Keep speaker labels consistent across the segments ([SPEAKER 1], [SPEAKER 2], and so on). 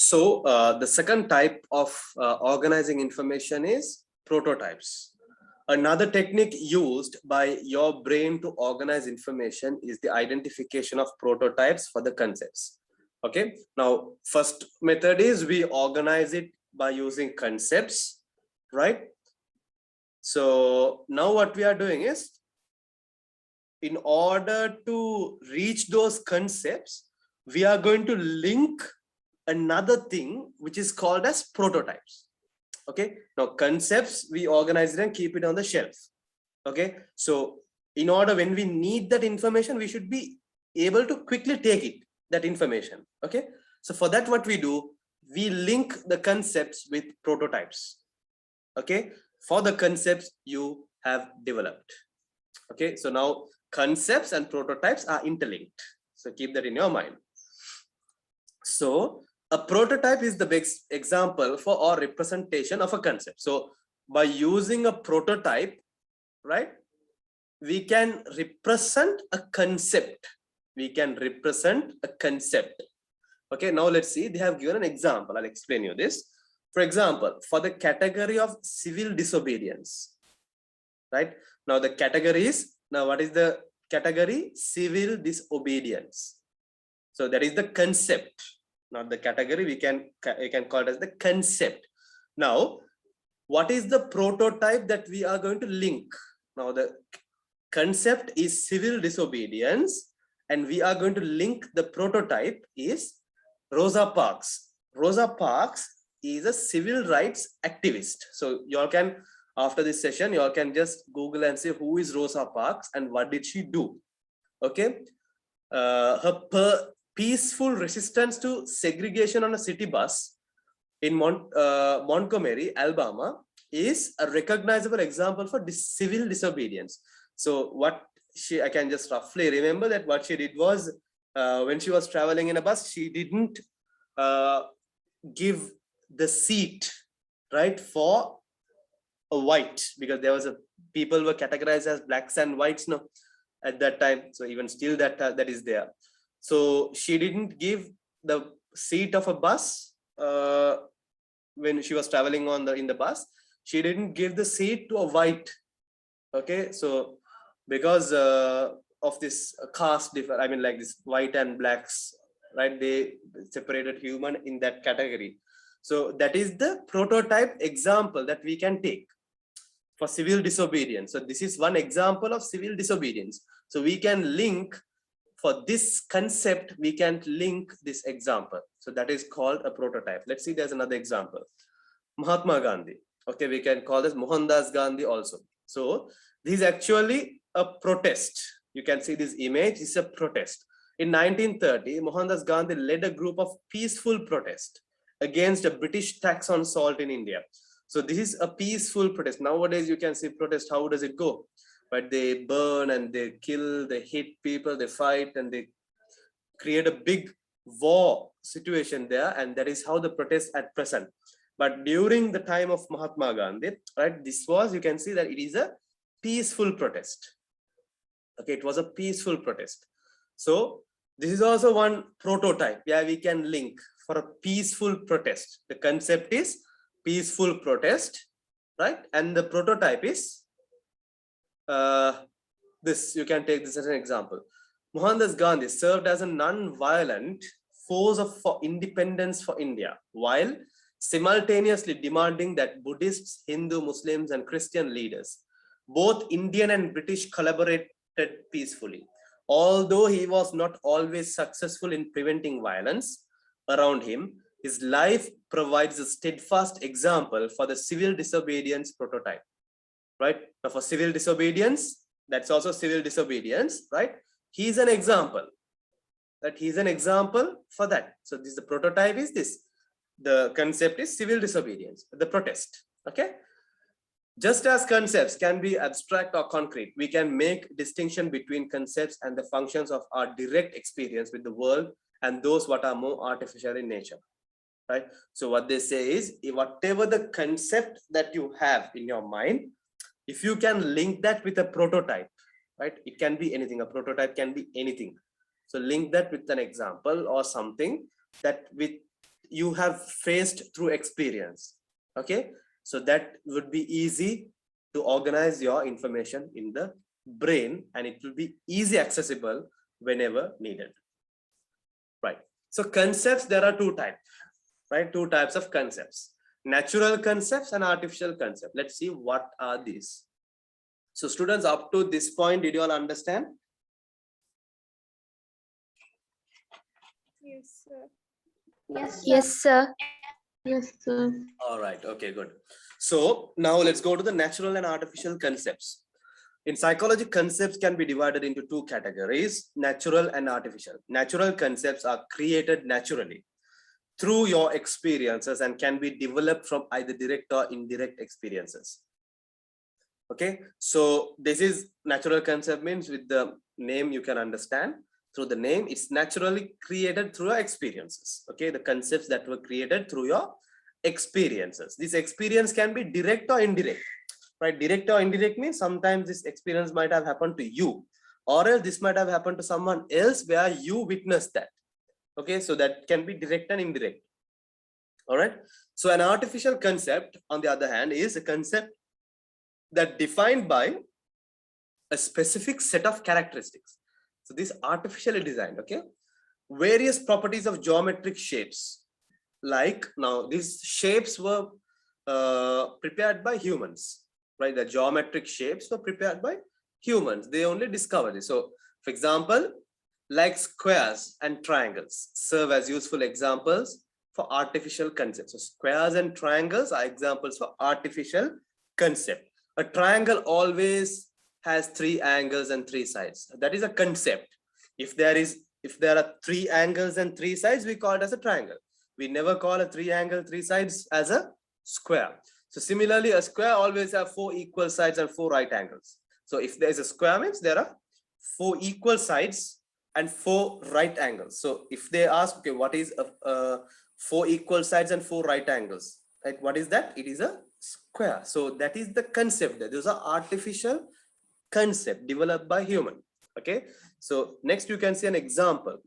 [SPEAKER 1] The second type of organizing information is prototypes. Another technique used by your brain to organize information is the identification of prototypes for the concepts. Okay, now first method is we organize it by using concepts, right? So now what we are doing is, in order to reach those concepts, we are going to link another thing which is called as prototypes. Okay, now concepts we organize it and keep it on the shelf. Okay, so in order, when we need that information, we should be able to quickly take it, that information. Okay, so for that, what we do, we link the concepts with prototypes. Okay, for the concepts you have developed. Okay, so now concepts and prototypes are interlinked, so keep that in your mind. So a prototype is the best example for or representation of a concept. So by using a prototype, right, we can represent a concept. We can represent a concept. Okay, now let's see. They have given an example. I'll explain you this. For example, for the category of civil disobedience, right? Now the category is, now what is the category? Civil disobedience. So that is the concept, not the category. We can call it as the concept. Now, what is the prototype that we are going to link? Now the concept is civil disobedience, and we are going to link the prototype is Rosa Parks. Rosa Parks is a civil rights activist. So you all can, after this session, you all can just Google and say who is Rosa Parks and what did she do. Okay, her peaceful resistance to segregation on a city bus in Montgomery, Alabama, is a recognizable example for civil disobedience. So what I can just roughly remember that what she did was, when she was traveling in a bus, she didn't give the seat, right, for a white, because there was people were categorized as blacks and whites, no, at that time. So even still that is there. So she didn't give the seat of a bus when she was traveling in the bus. She didn't give the seat to a white. Okay, so because of this caste difference, I mean, like this white and blacks, right? They separated human in that category. So that is the prototype example that we can take for civil disobedience. So this is one example of civil disobedience. So we can link, for this concept, we can link this example. So that is called a prototype. Let's see, there's another example. Mahatma Gandhi. Okay, we can call this Mohandas Gandhi also. So this is actually a protest. You can see this image is a protest. In 1930, Mohandas Gandhi led a group of peaceful protest against a British tax on salt in India. So this is a peaceful protest. Nowadays, you can see protest. How does it go? But they burn and they kill, they hit people, they fight, and they create a big war situation there. And that is how the protest at present. But during the time of Mahatma Gandhi, right, this was, you can see that it is a peaceful protest. Okay, it was a peaceful protest. So this is also one prototype. Yeah, we can link for a peaceful protest. The concept is peaceful protest, right? And the prototype is this. You can take this as an example. Mohandas Gandhi served as a non-violent force for independence for India, while simultaneously demanding that Buddhists, Hindu, Muslims, and Christian leaders, both Indian and British, collaborated peacefully. Although he was not always successful in preventing violence around him, his life provides a steadfast example for the civil disobedience prototype. Right? Now for civil disobedience, that's also civil disobedience, right? He's an example. That he's an example for that. So this, the prototype is this. The concept is civil disobedience, the protest. Okay. Just as concepts can be abstract or concrete, we can make distinction between concepts and the functions of our direct experience with the world and those what are more artificial in nature. Right? So what they say is, whatever the concept that you have in your mind, if you can link that with a prototype, right? It can be anything. A prototype can be anything. So link that with an example or something that with you have faced through experience. Okay, so that would be easy to organize your information in the brain, and it will be easy accessible whenever needed. Right. So concepts, there are two types, right? Two types of concepts: natural concepts and artificial concepts. Let's see what are these. So students, up to this point, did you all understand?
[SPEAKER 2] Yes, sir.
[SPEAKER 3] Yes, sir.
[SPEAKER 2] Yes, sir.
[SPEAKER 1] All right. Okay, good. So now let's go to the natural and artificial concepts. In psychology, concepts can be divided into two categories: natural and artificial. Natural concepts are created naturally through your experiences and can be developed from either direct or indirect experiences. Okay, so this is natural concept, means with the name you can understand. Through the name, it's naturally created through your experiences. Okay, the concepts that were created through your experiences. This experience can be direct or indirect, right? Direct or indirect means sometimes this experience might have happened to you, or else this might have happened to someone else where you witnessed that. Okay, so that can be direct and indirect. All right, so an artificial concept, on the other hand, is a concept that defined by a specific set of characteristics. So this artificially designed, okay, various properties of geometric shapes. Like now, these shapes were prepared by humans, right? The geometric shapes were prepared by humans. They only discovered it. So, for example, like squares and triangles serve as useful examples for artificial concepts. So, squares and triangles are examples for artificial concept. A triangle always has three angles and three sides. That is a concept. If there are three angles and three sides, we call it as a triangle. We never call a three angle, three sides as a square. So similarly, a square always have four equal sides and four right angles. So if there is a square, means there are four equal sides and four right angles. So if they ask, okay, what is four equal sides and four right angles? Like, what is that? It is a square. So that is the concept. Those are artificial concept developed by human. Okay, so next you can see an example.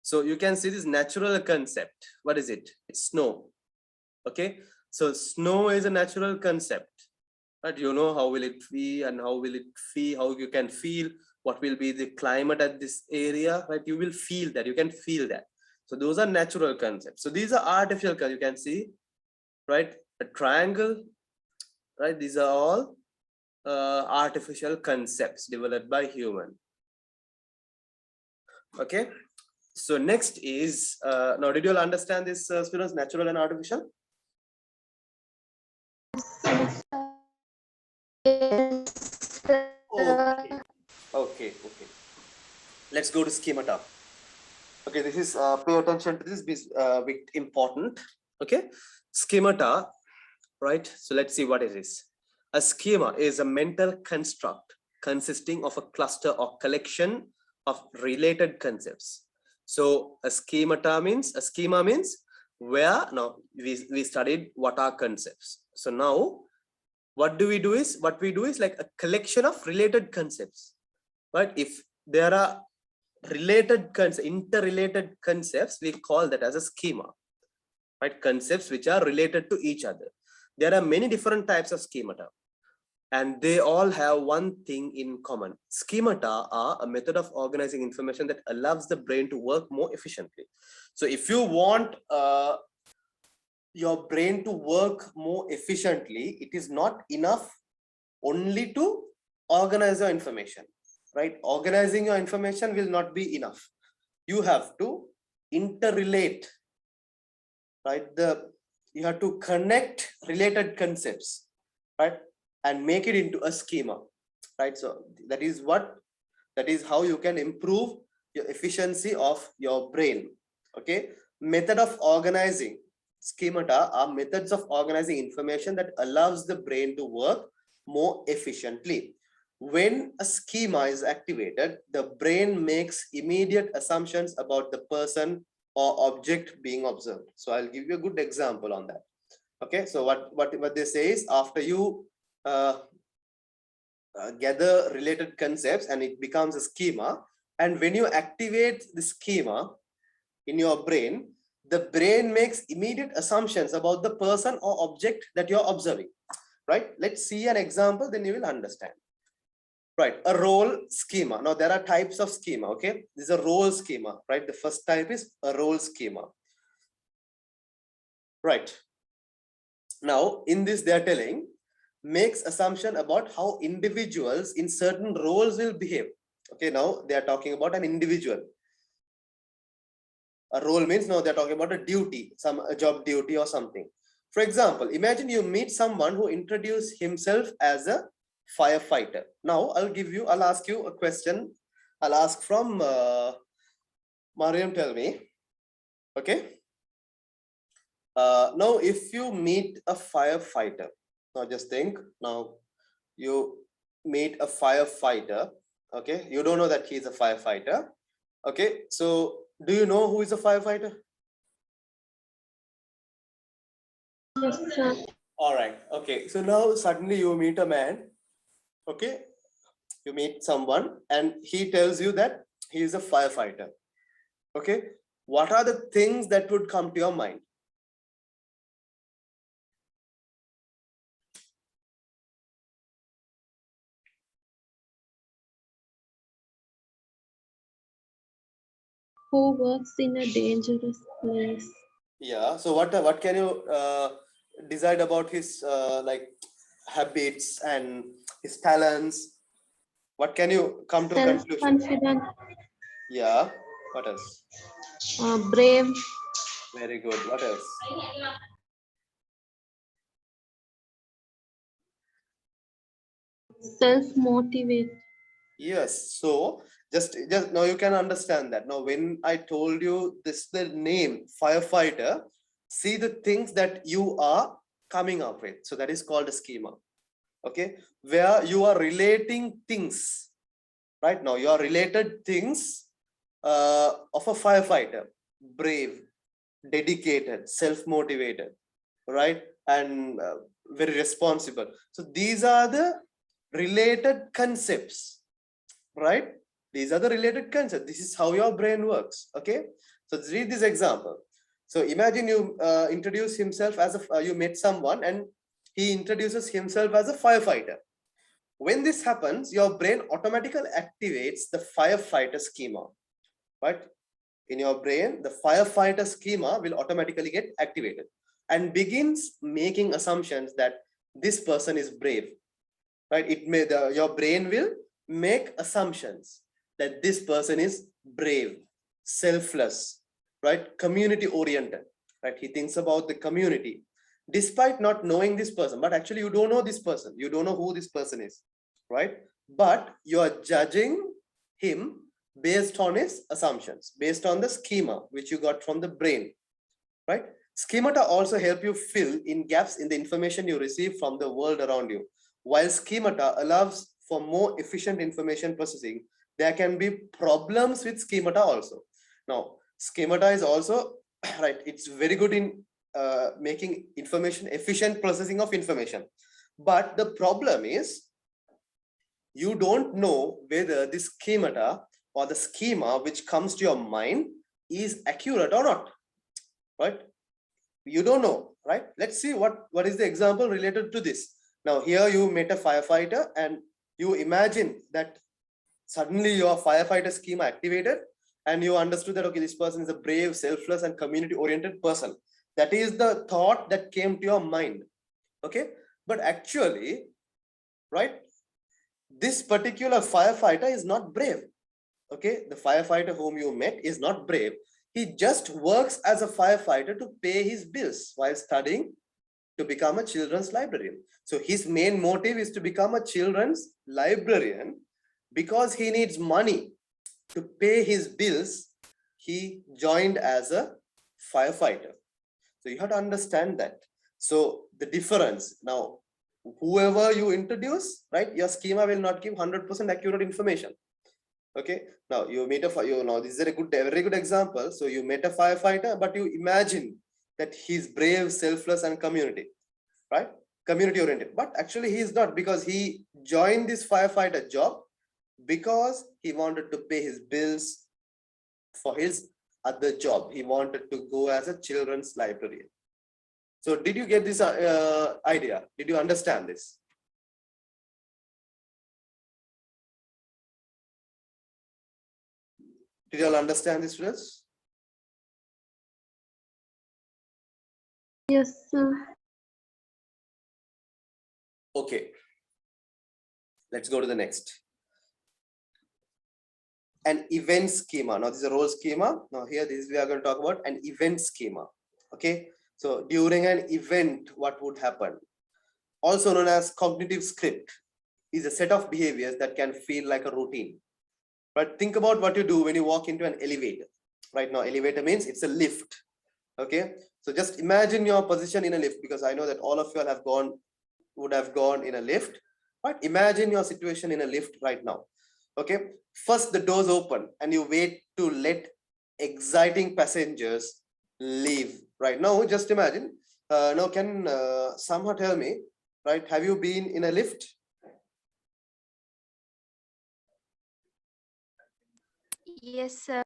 [SPEAKER 1] So you can see this natural concept. What is it? It's snow. Okay, so snow is a natural concept, but you know how will it be and how will it feel, how you can feel what will be the climate at this area, right? You will feel that, you can feel that. So those are natural concepts. So these are artificial concepts. You can see, right, a triangle, right? These are all artificial concepts developed by human. Okay, so next is now, did you all understand this, students, natural and artificial? Okay. Let's go to schemata. Okay, this is pay attention to this, bit important. Okay, schemata, right? So let's see what it is. A schema is a mental construct consisting of a cluster or collection of related concepts. So a schema means where, now we studied what are concepts. So now what we do is like a collection of related concepts, right? If there are related concepts, interrelated concepts, we call that as a schema, right? Concepts which are related to each other. There are many different types of schemata, and they all have one thing in common. Schemata are a method of organizing information that allows the brain to work more efficiently. So if you want your brain to work more efficiently, it is not enough only to organize your information, right? Organizing your information will not be enough. You have to interrelate, right? You have to connect related concepts, right, and make it into a schema, right? So that is how you can improve your efficiency of your brain. Okay, method of organizing. Schemata are methods of organizing information that allows the brain to work more efficiently. When a schema is activated, the brain makes immediate assumptions about the person or object being observed. So I'll give you a good example on that. Okay, so what they say is, after you gather related concepts and it becomes a schema, and when you activate the schema in your brain, the brain makes immediate assumptions about the person or object that you're observing, right? Let's see an example, then you will understand. Right, a role schema. Now there are types of schema, okay? This is a role schema, right? The first type is a role schema. Right. Now, in this, they are telling, makes assumption about how individuals in certain roles will behave. Okay, now they are talking about an individual. A role means now they're talking about a duty, a job duty or something. For example, imagine you meet someone who introduced himself as a firefighter. Now, I'll ask you a question. I'll ask from Mariam, tell me. Okay. Now, if you meet a firefighter, now just think, now you meet a firefighter, okay? You don't know that he's a firefighter, okay? So do you know who is a firefighter?
[SPEAKER 3] Yes, sir.
[SPEAKER 1] All right, okay. So now suddenly you meet a man, okay? You meet someone and he tells you that he is a firefighter, okay? What are the things that would come to your mind?
[SPEAKER 3] Who works in a dangerous place?
[SPEAKER 1] Yeah, so what can you decide about his like habits and his talents? What can you come to a conclusion?
[SPEAKER 3] Self-confident,
[SPEAKER 1] Yeah, what else?
[SPEAKER 3] brave,
[SPEAKER 1] Very good. What else?
[SPEAKER 3] self-motivate.
[SPEAKER 1] Yes. So just now you can understand that. Now, when I told you this, the name firefighter, see the things that you are coming up with. So that is called a schema. Okay, where you are relating things. Right now, you are related things of a firefighter: brave, dedicated, self-motivated, right, and very responsible. So these are the related concepts, right? These are the related concepts. This is how your brain works. Okay, so let's read this example. So imagine you introduce himself as a you met someone and he introduces himself as a firefighter. When this happens, your brain automatically activates the firefighter schema, right? In your brain, the firefighter schema will automatically get activated and begins making assumptions that this person is brave, right? Your brain will make assumptions that this person is brave, selfless, right? Community oriented, right? He thinks about the community despite not knowing this person, but actually you don't know this person. You don't know who this person is, right? But you are judging him based on his assumptions, based on the schema which you got from the brain, right? Schemata also help you fill in gaps in the information you receive from the world around you. While schemata allows for more efficient information processing, there can be problems with schemata also. Now, schemata is also, right, it's very good in making information efficient processing of information. But the problem is, you don't know whether the schemata or the schema which comes to your mind is accurate or not, right? You don't know, right? Let's see what is the example related to this. Now here you met a firefighter and you imagine that suddenly your firefighter schema activated and you understood that, okay, this person is a brave, selfless and community oriented person. That is the thought that came to your mind. Okay, but actually, right, this particular firefighter is not brave. Okay, the firefighter whom you met is not brave. He just works as a firefighter to pay his bills while studying to become a children's librarian. So his main motive is to become a children's librarian because he needs money to pay his bills. He joined as a firefighter. So you have to understand that. So the difference now, whoever you introduce, right, your schema will not give 100% accurate information. Okay, now you meet this is a very good example. So you met a firefighter, but you imagine that he's brave, selfless and community, right? Community oriented, but actually he is not, because he joined this firefighter job because he wanted to pay his bills for his other job. He wanted to go as a children's librarian. So did you get this idea? Did you understand this? Did you all understand this, students?
[SPEAKER 3] Yes, sir.
[SPEAKER 1] Okay. Let's go to the next. An event schema. Now this is a role schema. Now here we are going to talk about an event schema. Okay. So during an event, what would happen? Also known as cognitive script is a set of behaviors that can feel like a routine. But think about what you do when you walk into an elevator. Right now, elevator means it's a lift. Okay. So just imagine your position in a lift, because I know that all of you would have gone in a lift. But imagine your situation in a lift right now. Okay. First, the doors open and you wait to let exciting passengers leave. Right now, just imagine. Now, can someone tell me, right? Have you been in a lift?
[SPEAKER 2] Yes, sir.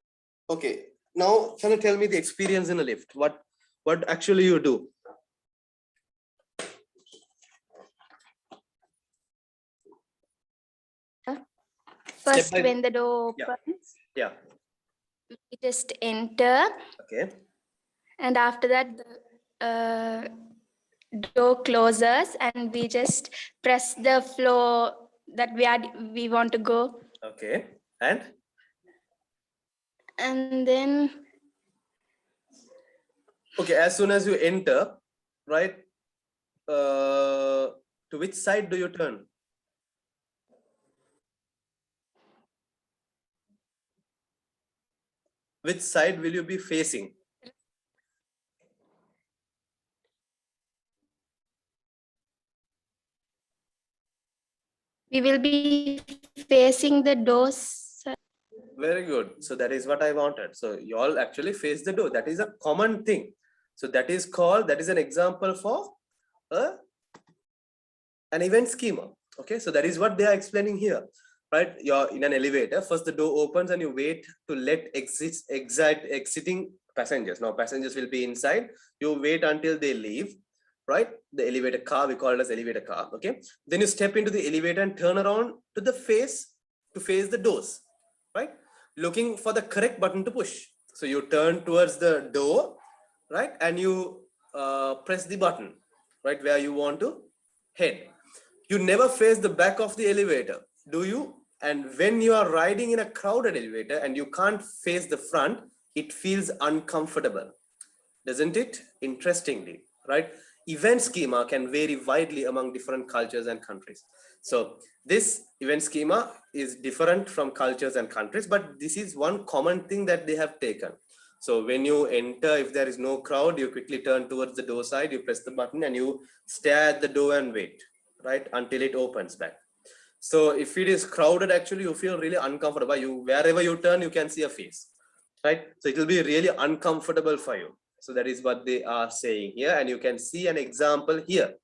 [SPEAKER 1] Okay. Now, can you tell me the experience in a lift? What actually you do?
[SPEAKER 2] First, when the door opens,
[SPEAKER 1] Yeah.
[SPEAKER 2] we just enter,
[SPEAKER 1] Okay.
[SPEAKER 2] and after that, the door closes, and we just press the floor that we want to go,
[SPEAKER 1] Okay.
[SPEAKER 2] and then
[SPEAKER 1] Okay. As soon as you enter, right? To which side do you turn? Which side will you be facing?
[SPEAKER 2] we will be facing the doors. Sir.
[SPEAKER 1] Very good. So that is what I wanted. So you all actually face the door. That is a common thing. So that is an example for an event schema. Okay. So that is what they are explaining here, right? You're in an elevator. First the door opens and you wait to let exiting passengers. Now passengers will be inside. You wait until they leave, right? The elevator car, we call it as elevator car. Okay. Then you step into the elevator and turn around to face the doors, right? Looking for the correct button to push. So you turn towards the door, right? And you press the button, right? Where you want to head. You never face the back of the elevator, do you? And when you are riding in a crowded elevator and you can't face the front, it feels uncomfortable, doesn't it? Interestingly, right? Event schema can vary widely among different cultures and countries. So this event schema is different from cultures and countries, but this is one common thing that they have taken. So when you enter, if there is no crowd, you quickly turn towards the door side, you press the button and you stare at the door and wait, right, until it opens back. So if it is crowded, actually you feel really uncomfortable. Wherever you turn, you can see a face, right? So it will be really uncomfortable for you. So that is what they are saying here, and you can see an example here,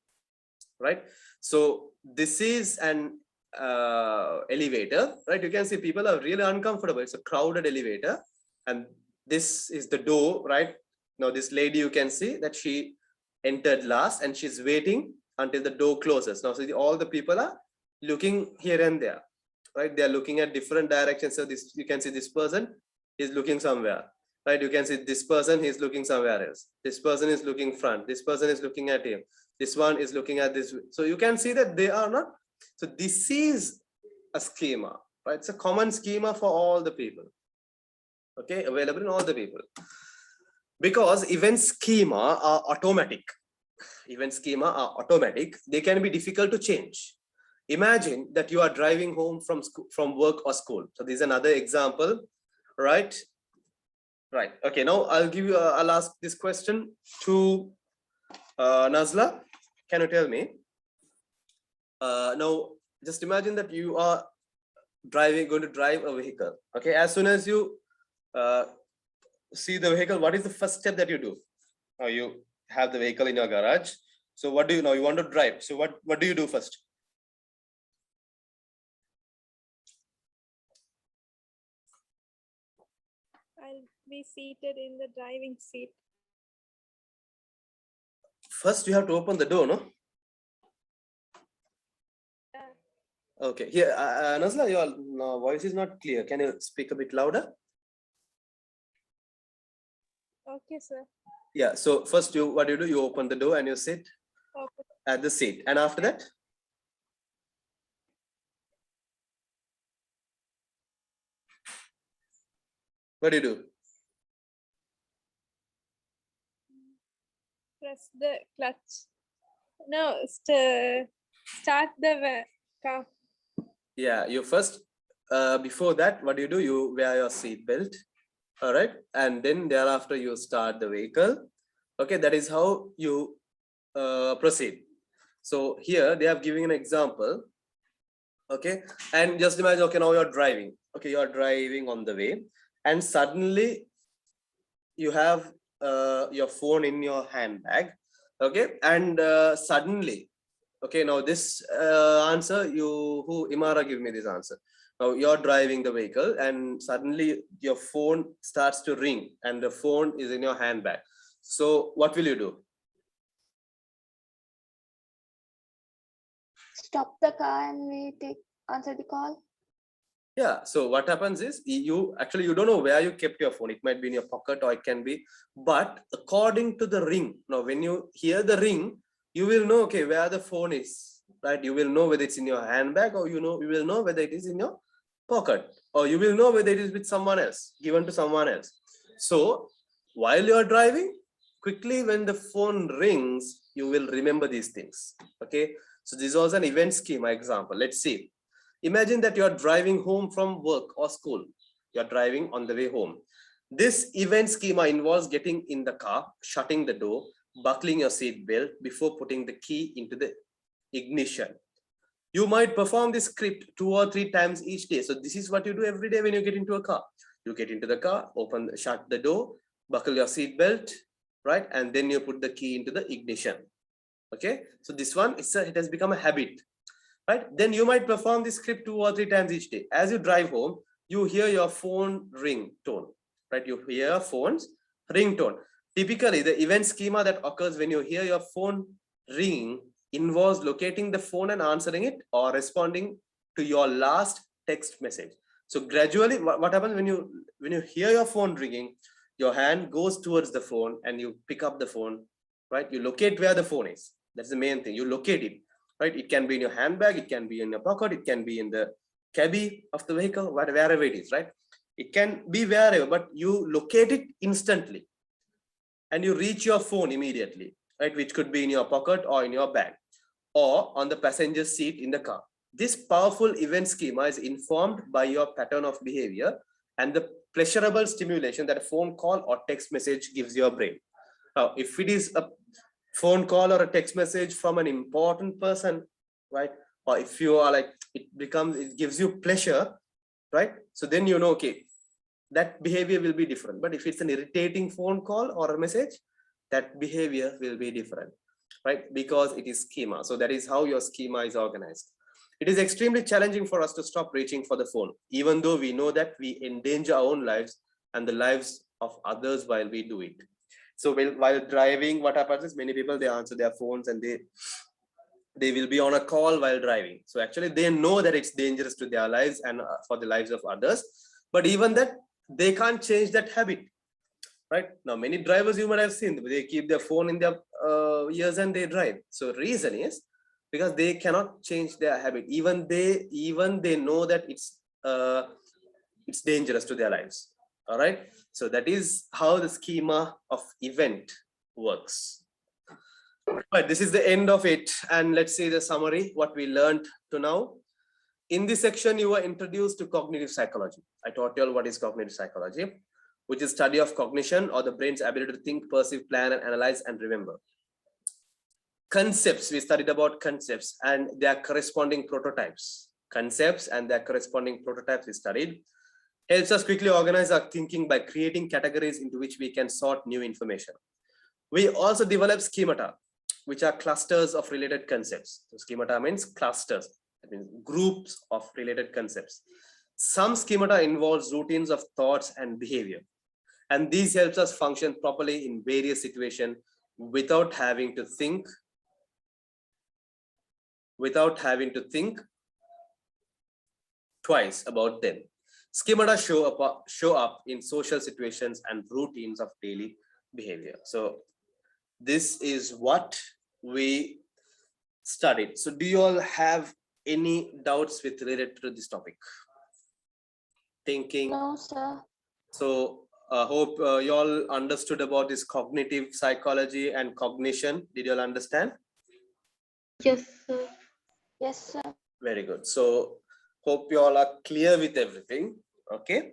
[SPEAKER 1] right? So this is an elevator, right? You can see people are really uncomfortable. It's a crowded elevator, and this is the door, right? Now this lady, you can see that she entered last and she's waiting until the door closes. Now see, all the people are looking here and there, right? They are looking at different directions. So this, you can see this person is looking somewhere, right? You can see this person, he's looking somewhere else. This person is looking front. This person is looking at him. This one is looking at this. So you can see that they are not. So this is a schema, right? It's a common schema for all the people. Okay, available in all the people. Because event schema are automatic. Event schema are automatic. They can be difficult to change. Imagine that you are driving home from work or school. So this is another example, right? Right. Okay. Now I'll ask this question to Nazla. Can you tell me? Now, just imagine that you are going to drive a vehicle. Okay. As soon as you see the vehicle, what is the first step that you do? Now you have the vehicle in your garage. So what do you know? You want to drive. So what do you do first?
[SPEAKER 4] I'll be seated in the driving seat.
[SPEAKER 1] First, you have to open the door, no?
[SPEAKER 4] Yeah.
[SPEAKER 1] Okay. Here, Nazla, your voice is not clear. Can you speak a bit louder?
[SPEAKER 4] Okay, sir.
[SPEAKER 1] Yeah. So first, what do? You open the door and you sit
[SPEAKER 4] Okay.
[SPEAKER 1] at the seat, and after that. What do you do?
[SPEAKER 4] Press the clutch. No, start the car.
[SPEAKER 1] Yeah, you first, before that, what do? You wear your seat belt, all right? And then thereafter you start the vehicle. Okay, that is how you proceed. So here they have given an example. Okay, and just imagine, okay, now you're driving. Okay, you're driving on the way, and suddenly you have your phone in your handbag. Okay, and suddenly, okay, now this answer, who Imara give me this answer. Now you're driving the vehicle and suddenly your phone starts to ring and the phone is in your handbag. So what will you do?
[SPEAKER 2] Stop the car and we answer the call.
[SPEAKER 1] Yeah, so what happens is you don't know where you kept your phone. It might be in your pocket or it can be, but according to the ring, now when you hear the ring, you will know, okay, where the phone is, right? You will know whether it's in your handbag, or you will know whether it is in your pocket, or you will know whether it is with someone else, given to someone else. So while you are driving, quickly when the phone rings, you will remember these things. Okay, so this was an event schema example. Let's see. Imagine that you are driving home from work or school. You are driving on the way home. This event schema involves getting in the car, shutting the door, buckling your seat belt before putting the key into the ignition. You might perform this script 2 or 3 times each day. So this is what you do every day when you get into a car. You get into the car, shut the door, buckle your seat belt, right? And then you put the key into the ignition. Okay. So this one, it has become a habit. Right? Then you might perform this script 2 or 3 times each day. As you drive home, you hear your phone ring tone, right? You hear your phone's ringtone. Typically, the event schema that occurs when you hear your phone ring involves locating the phone and answering it, or responding to your last text message. So gradually, what happens when you hear your phone ringing, your hand goes towards the phone and you pick up the phone, right? You locate where the phone is. That's the main thing. You locate it. Right? It can be in your handbag, it can be in your pocket, it can be in the cabby of the vehicle, wherever it is, right? It can be wherever, but you locate it instantly and you reach your phone immediately, right? Which could be in your pocket or in your bag or on the passenger seat in the car. This powerful event schema is informed by your pattern of behavior and the pleasurable stimulation that a phone call or text message gives your brain. Now, if it is a phone call or a text message from an important person, right? Or if you are like, it gives you pleasure, right? So then you know, okay, that behavior will be different. But if it's an irritating phone call or a message, that behavior will be different, right? Because it is schema. So that is how your schema is organized. It is extremely challenging for us to stop reaching for the phone, even though we know that we endanger our own lives and the lives of others while we do it. So while driving, what happens is many people, they answer their phones and they will be on a call while driving. So actually they know that it's dangerous to their lives and for the lives of others. But even that, they can't change that habit. Right now, many drivers you might have seen, they keep their phone in their ears and they drive. So reason is because they cannot change their habit. Even they know that it's dangerous to their lives. All right. So that is how the schema of event works. Right. This is the end of it. And let's see the summary, what we learned to now. In this section, you were introduced to cognitive psychology. I taught you all what is cognitive psychology, which is study of cognition, or the brain's ability to think, perceive, plan, and analyze and remember. Concepts, we studied about concepts and their corresponding prototypes. Concepts and their corresponding prototypes we studied. Helps us quickly organize our thinking by creating categories into which we can sort new information. We also develop schemata, which are clusters of related concepts. So schemata means clusters, that means groups of related concepts. Some schemata involves routines of thoughts and behavior. And these helps us function properly in various situations without having to think twice about them. Schemata show up in social situations and routines of daily behavior. So this is what we studied. So do you all have any doubts with related to this topic? Thinking?
[SPEAKER 2] No, sir.
[SPEAKER 1] So I hope you all understood about this cognitive psychology and cognition. Did you all understand?
[SPEAKER 3] Yes, sir.
[SPEAKER 2] Yes, sir.
[SPEAKER 1] Very good. So hope you all are clear with everything. Okay.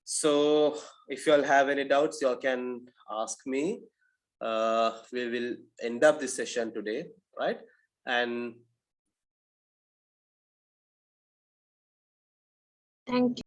[SPEAKER 1] So if you all have any doubts, you all can ask me. We will end up this session today, right? And
[SPEAKER 3] Thank you.